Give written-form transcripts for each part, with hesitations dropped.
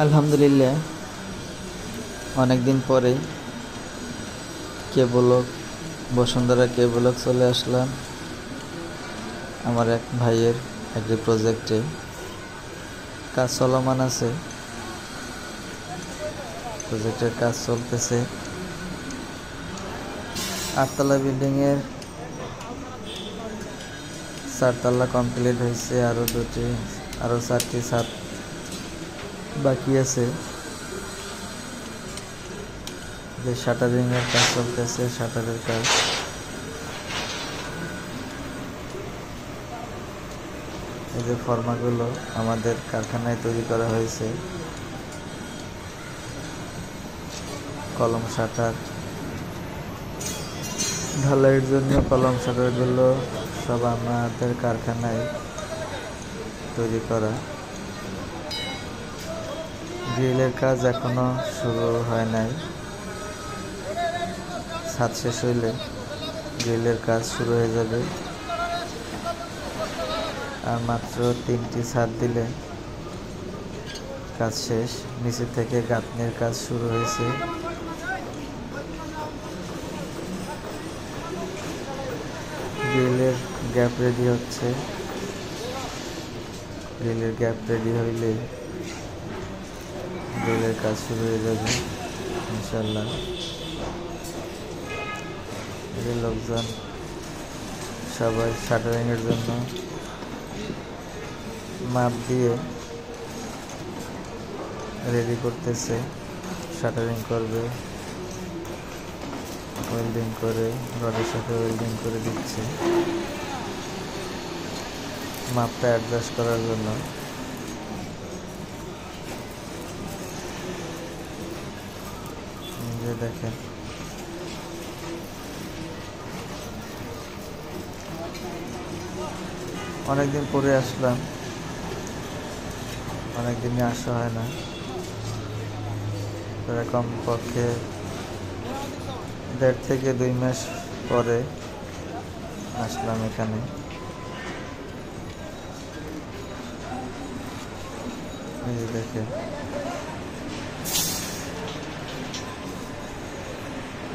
আলহামদুলিল্লাহ, অনেকদিন পরে কেবলক বসুন্ধরা কেবলক চলে আসলাম আমার এক ভাইয়ের একটি প্রজেক্টে। কাজ চলমান আছে, প্রজেক্টের কাজ চলতেছে। 8তলা বিল্ডিংয়ের 4তলা কমপ্লিট হয়েছে, আরও 4টি ছাদ বাকি আছে। যে শাটারিংয়ের কাজ চলতেছে, শাটারের কাজ। এই যে ফর্মাগুলো আমাদের কারখানায় তৈরি করা হয়েছে। কলম শাটার ঢালাইয়ের জন্য কলম শাটারগুলো সব আমাদের কারখানায় তৈরি করা। গ্রিলের কাজ এখনো শুরু হয় নাই, ছাদ শেষ হইলে গ্রিলের কাজ শুরু হয়ে যাবে। আর মাত্র 3টি ছাদ দিলে কাজ শেষ। নিচে থেকে গাঁথনির কাজ শুরু হয়েছে। গ্রিলের গ্যাপ রেডি হচ্ছে। গ্রিলের গ্যাপ রেডি হইলে গ্রিলের কাজ শুরু হয়ে যাবে ইনশাল্লাহ। লোকজন সবাই শাটারিংয়ের জন্য মাপ দিয়ে রেডি করতেছে। শাটারিং করবে, ওয়েল্ডিং করে রডের সাথে ওয়েল্ডিং করে দিচ্ছে মাপটা অ্যাডজাস্ট করার জন্য। যে দেখেন অনেকদিন পরে আসলাম, অনেকদিনই আসা হয় না। কমপক্ষে 1.5 থেকে 2 মাস পরে আসলাম এখানে। এই যে দেখেন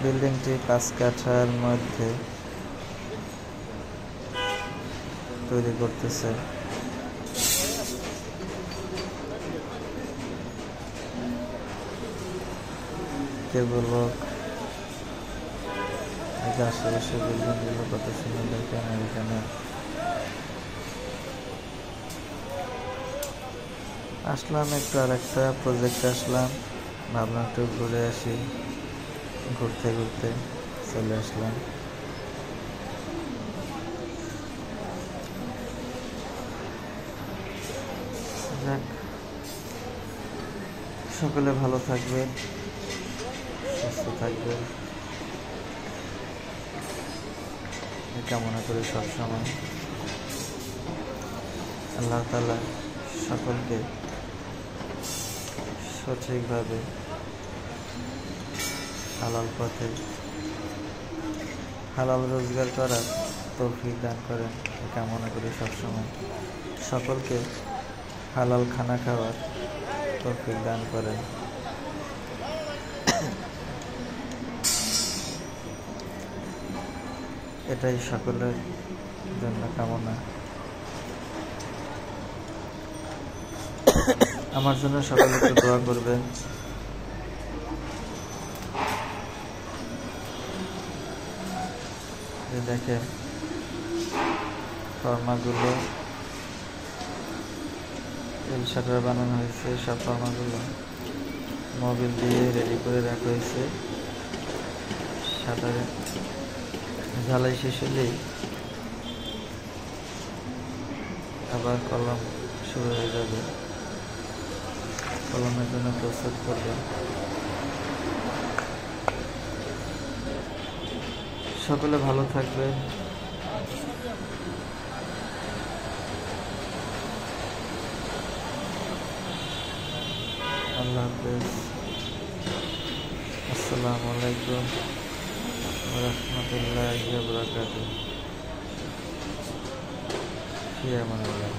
বিল্ডিংটি 5 কাঠার মধ্যে তৈরি করতেছে। কেবলক আশেপাশে বিল্ডিংগুলো কত সুন্দর দেখেন। এখানে আসলাম একটু, আরেকটা প্রজেক্টে আসলাম, ভাবলাম একটু ঘুরে আসি। ঘুরতে ঘুরতে চলে আসলাম। যাক, সকলে ভালো থাকবে, সুস্থ থাকবে কামনা করি সবসময়। আল্লাহ তাআলা সকলকে সঠিকভাবে হালাল পথে হালাল রোজগার করার তৌফিক দান করেন কামনা করি সবসময়। সকলকে হালাল খানা খাওয়ার তৌফিক দান করেন। এটাই সকলের জন্য কামনা। আমার জন্য সকলে একটু দোয়া করবেন। দেখেন ফর্মাগুলো এল শাটার বানানো হয়েছে। সব ফর্মাগুলো মোবিল দিয়ে রেডি করে রাখা হয়েছে। শাটারে ঝালাই শেষ হলেই আবার কলম শুরু হয়ে যাবে। কলমের জন্য প্রস্তুত করবে। সকলে ভালো থাকবে। আল্লাহ হাফেজ। আসসালামু আলাইকুম ওয়া রাহমাতুল্লাহি ওয়া বারাকাতুহু। ফি আমানিল্লাহ।